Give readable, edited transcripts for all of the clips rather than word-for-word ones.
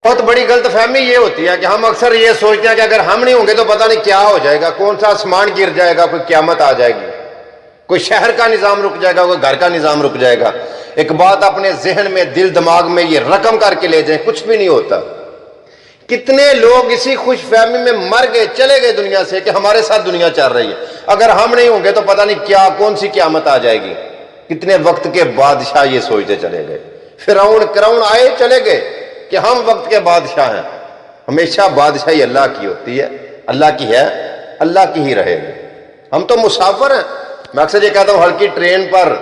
بہت بڑی غلط فہمی یہ ہوتی ہے کہ ہم اکثر یہ سوچتے ہیں کہ اگر ہم نہیں ہوں گے تو پتہ نہیں کیا ہو جائے گا، کون سا آسمان گر جائے گا، کوئی قیامت آ جائے گی، کوئی شہر کا نظام رک جائے گا، کوئی گھر کا نظام رک جائے گا۔ ایک بات اپنے ذہن میں، دل دماغ میں یہ رقم کر کے لے جائیں، کچھ بھی نہیں ہوتا۔ کتنے لوگ اسی خوش فہمی میں مر گئے، چلے گئے دنیا سے کہ ہمارے ساتھ دنیا چل رہی ہے، اگر ہم نہیں ہوں گے تو پتہ نہیں کیا، کون سی قیامت آ جائے گی۔ کتنے وقت کے بادشاہ یہ سوچتے چلے گئے، فرعون کرعون آئے چلے گئے کہ ہم وقت کے بادشاہ ہیں۔ ہمیشہ بادشاہی اللہ کی ہوتی ہے، اللہ کی ہے، اللہ کی ہی رہے گی۔ ہم تو مسافر ہیں۔ میں اکثر یہ کہتا ہوں، ہلکی ٹرین پر،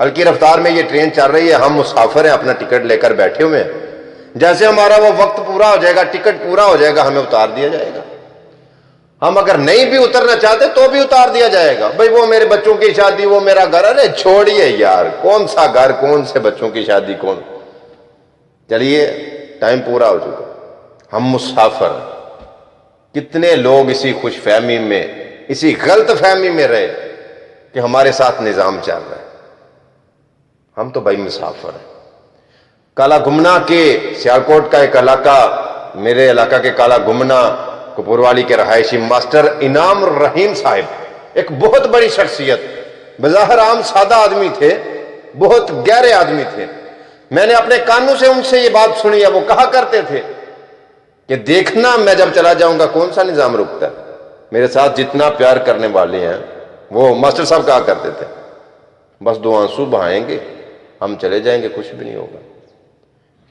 ہلکی رفتار میں یہ ٹرین چل رہی ہے، ہم مسافر ہیں، اپنا ٹکٹ لے کر بیٹھے ہوئے ہیں۔ جیسے ہمارا وہ وقت پورا ہو جائے گا، ٹکٹ پورا ہو جائے گا، ہمیں اتار دیا جائے گا۔ ہم اگر نہیں بھی اترنا چاہتے تو بھی اتار دیا جائے گا۔ بھئی وہ میرے بچوں کی شادی، وہ میرا گھر، ارے چھوڑیے یار، کون سا گھر، کون سے بچوں کی شادی، کون، چلیے ٹائم پورا ہو چکا، ہم مسافر۔ کتنے لوگ اسی خوش فہمی میں، اسی غلط فہمی میں رہے کہ ہمارے ساتھ نظام چل رہا ہے۔ ہم تو بھائی مسافر ہیں۔ کالا گمنا کے سیالکوٹ کا ایک علاقہ، میرے علاقہ کے کالا گمنا کپوروالی کے رہائشی ماسٹر انعام الرحیم صاحب، ایک بہت بڑی شخصیت، بظاہر عام سادہ آدمی تھے، بہت گہرے آدمی تھے۔ میں نے اپنے کانوں سے ان سے یہ بات سنی ہے، وہ کہا کرتے تھے کہ دیکھنا میں جب چلا جاؤں گا کون سا نظام رکتا ہے، میرے ساتھ جتنا پیار کرنے والے ہیں، وہ ماسٹر صاحب کہا کرتے تھے، بس 2 آنسو بہائیں گے، ہم چلے جائیں گے، کچھ بھی نہیں ہوگا۔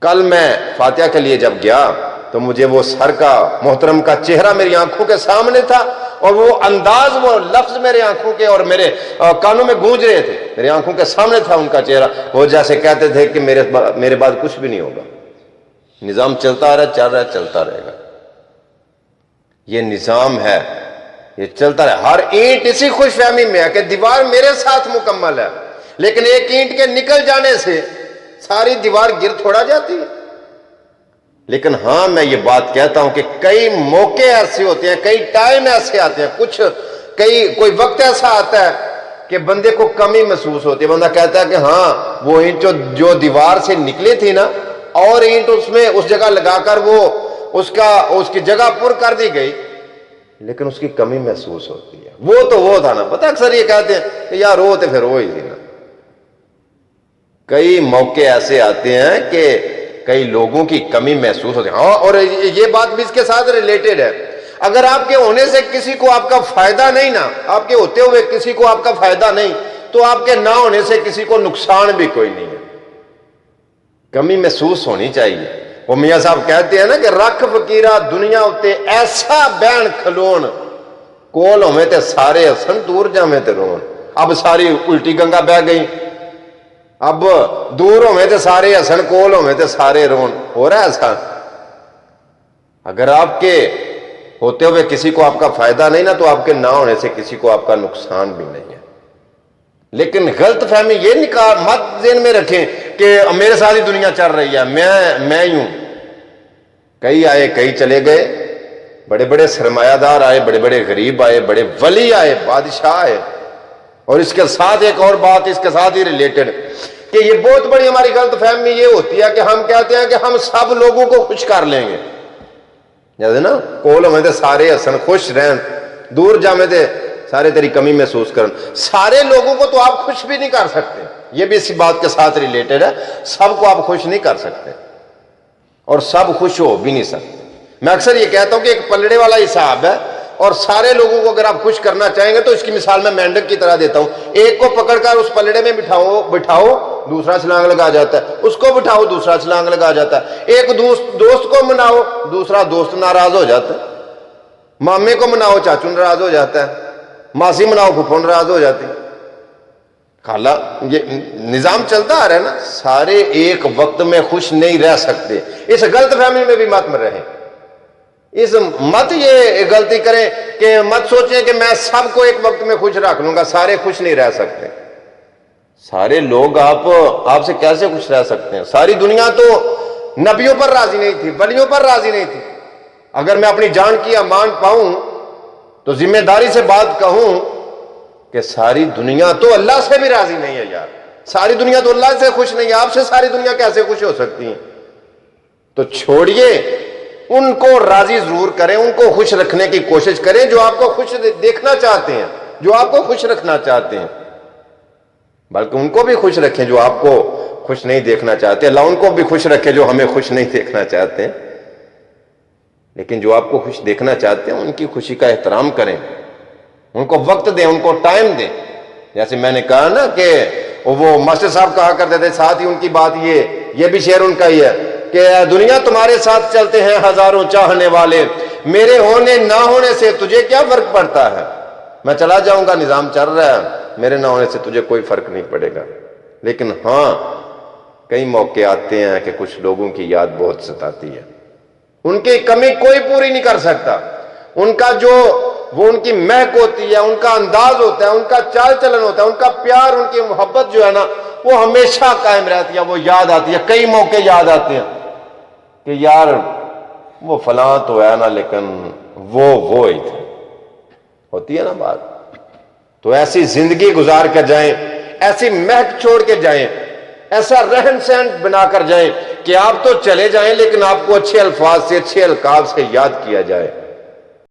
کل میں فاتحہ کے لیے جب گیا تو مجھے وہ سر کا، محترم کا چہرہ میری آنکھوں کے سامنے تھا، اور وہ انداز، وہ لفظ میرے آنکھوں کے اور میرے کانوں میں گونج رہے تھے، میری آنکھوں کے سامنے تھا ان کا چہرہ۔ وہ جیسے کہتے تھے کہ میرے بعد کچھ بھی نہیں ہوگا، نظام چلتا رہا، چل رہا، چلتا رہے گا۔ یہ نظام ہے، یہ چلتا رہے۔ ہر اینٹ اسی خوش فہمی میں ہے کہ دیوار میرے ساتھ مکمل ہے، لیکن ایک اینٹ کے نکل جانے سے ساری دیوار گر تھوڑا جاتی ہے۔ لیکن ہاں میں یہ بات کہتا ہوں کہ کئی موقع ایسے ہوتے ہیں، کئی ٹائم ایسے آتے ہیں، کوئی وقت ایسا آتا ہے کہ بندے کو کمی محسوس ہوتی ہے، بندہ کہتا ہے کہ ہاں وہ اینٹ جو دیوار سے نکلی تھی نا، اور اینٹ اس جگہ لگا کر وہ اس کی جگہ پر کر دی گئی، لیکن اس کی کمی محسوس ہوتی ہے۔ وہ تھا نا، پتہ اکثر یہ کہتے ہیں کہ یار وہ تھے، پھر وہ ہی تھی نا۔ کئی موقع ایسے آتے ہیں کہ کئی لوگوں کی کمی محسوس ہوتی ہے۔ ہاں، اور یہ بات بھی اس کے ساتھ ریلیٹڈ ہے۔ اگر آپ کے ہونے سے کسی کو آپ کا فائدہ نہیں نا، آپ کے ہوتے ہوئے کسی کو آپ کا فائدہ نہیں، تو آپ کے نہ ہونے سے کسی کو نقصان بھی کوئی نہیں ہے۔ کمی محسوس ہونی چاہیے۔ وہ میاں صاحب کہتے ہیں نا کہ رکھ فقیرہ دنیا اتے ایسا بین کھلون، کول ہوئے تے سارے ہسن، دور جاویں تے رون۔ اب ساری الٹی گنگا بہ گئی، اب دور ہوئے تے سارے ہسن، کول ہوئے تے سارے رون۔ ہو رہا ہے ایسا؟ اگر آپ کے ہوتے ہوئے کسی کو آپ کا فائدہ نہیں نا، تو آپ کے نہ ہونے سے کسی کو آپ کا نقصان بھی نہیں ہے۔ لیکن غلط فہمی یہ مت ذہن میں رکھیں کہ میرے ساتھ ہی دنیا چل رہی ہے، میں ہی ہوں۔ کئی آئے، کئی چلے گئے، بڑے بڑے سرمایہ دار آئے، بڑے بڑے غریب آئے، بڑے ولی آئے، بادشاہ آئے۔ اور اس کے ساتھ ایک اور بات اس کے ساتھ ہی ریلیٹڈ، کہ یہ بہت بڑی ہماری غلط فہمی یہ ہوتی ہے کہ ہم کہتے ہیں کہ ہم سب لوگوں کو خوش کر لیں گے، جیسے نا کول ہوئے تھے سارے ہسن، خوش رہن، دور جامے تھے سارے تیری کمی محسوس کرن۔ سارے لوگوں کو تو آپ خوش بھی نہیں کر سکتے، یہ بھی اسی بات کے ساتھ ریلیٹڈ ہے۔ سب کو آپ خوش نہیں کر سکتے، اور سب خوش ہو بھی نہیں سکتے۔ میں اکثر یہ کہتا ہوں کہ ایک پلڑے والا حساب ہے، اور سارے لوگوں کو اگر آپ خوش کرنا چاہیں گے تو اس کی مثال میں مینڈک کی طرح دیتا ہوں۔ ایک کو پکڑ کر اس پلڑے میں بٹھاؤ، دوسرا چھلانگ لگا جاتا ہے، اس کو بٹھاؤ، دوسرا چھلانگ لگا جاتا ہے۔ ایک دوست کو مناؤ، دوسرا دوست ناراض ہو جاتا ہے۔ مامے کو مناؤ، چاچو ناراض ہو جاتا ہے۔ ماسی مناؤ، پھپھو ناراض ہو جاتی۔ خالہ، یہ نظام چلتا آ رہا ہے نا، سارے ایک وقت میں خوش نہیں رہ سکتے۔ اس غلط فہمی میں بھی مت میں رہیں، مت یہ غلطی کریں کہ مت سوچیں کہ میں سب کو ایک وقت میں خوش رکھ لوں گا، سارے خوش نہیں رہ سکتے۔ سارے لوگ آپ سے کیسے خوش رہ سکتے ہیں؟ ساری دنیا تو نبیوں پر راضی نہیں تھی، ولیوں پر راضی نہیں تھی۔ اگر میں اپنی جان کی امان پاؤں تو ذمہ داری سے بات کہوں کہ ساری دنیا تو اللہ سے بھی راضی نہیں ہے یار، ساری دنیا تو اللہ سے خوش نہیں ہے، آپ سے ساری دنیا کیسے خوش ہو سکتی ہے؟ تو چھوڑیے ان کو راضی ضرور کریں، ان کو خوش رکھنے کی کوشش کریں جو آپ کو خوش دیکھنا چاہتے ہیں، جو آپ کو خوش رکھنا چاہتے ہیں، بلکہ ان کو بھی خوش رکھیں جو آپ کو خوش نہیں دیکھنا چاہتے۔ اللہ ان کو بھی خوش رکھے جو ہمیں خوش نہیں دیکھنا چاہتے ہیں، لیکن جو آپ کو خوش دیکھنا چاہتے ہیں ان کی خوشی کا احترام کریں، ان کو وقت دیں، ان کو ٹائم دیں۔ جیسے میں نے کہا نا کہ وہ ماسٹر صاحب کہا کرتے تھے، ساتھ ہی ان کی بات یہ بھی شعر ان کا ہی ہے کہ دنیا تمہارے ساتھ چلتے ہیں ہزاروں چاہنے والے، میرے ہونے نہ ہونے سے تجھے کیا فرق پڑتا ہے؟ میں چلا جاؤں گا، نظام چل رہا ہے، میرے نہ ہونے سے تجھے کوئی فرق نہیں پڑے گا۔ لیکن ہاں کئی موقع آتے ہیں کہ کچھ لوگوں کی یاد بہت ستاتی ہے، ان کی کمی کوئی پوری نہیں کر سکتا، ان کا جو وہ ان کی مہک ہوتی ہے، ان کا انداز ہوتا ہے، ان کا چال چلن ہوتا ہے، ان کا پیار، ان کی محبت جو ہے نا وہ ہمیشہ قائم رہتی ہے، وہ یاد آتی ہے۔ کئی موقع یاد آتے ہیں کہ یار وہ فلاں تو ہے نا لیکن وہ ہی تھے، ہوتی ہے نا بات۔ تو ایسی زندگی گزار کر جائیں، ایسی مہک چھوڑ کے جائیں، ایسا رہن سہن بنا کر جائیں کہ آپ تو چلے جائیں لیکن آپ کو اچھے الفاظ سے، اچھے القاب سے یاد کیا جائے۔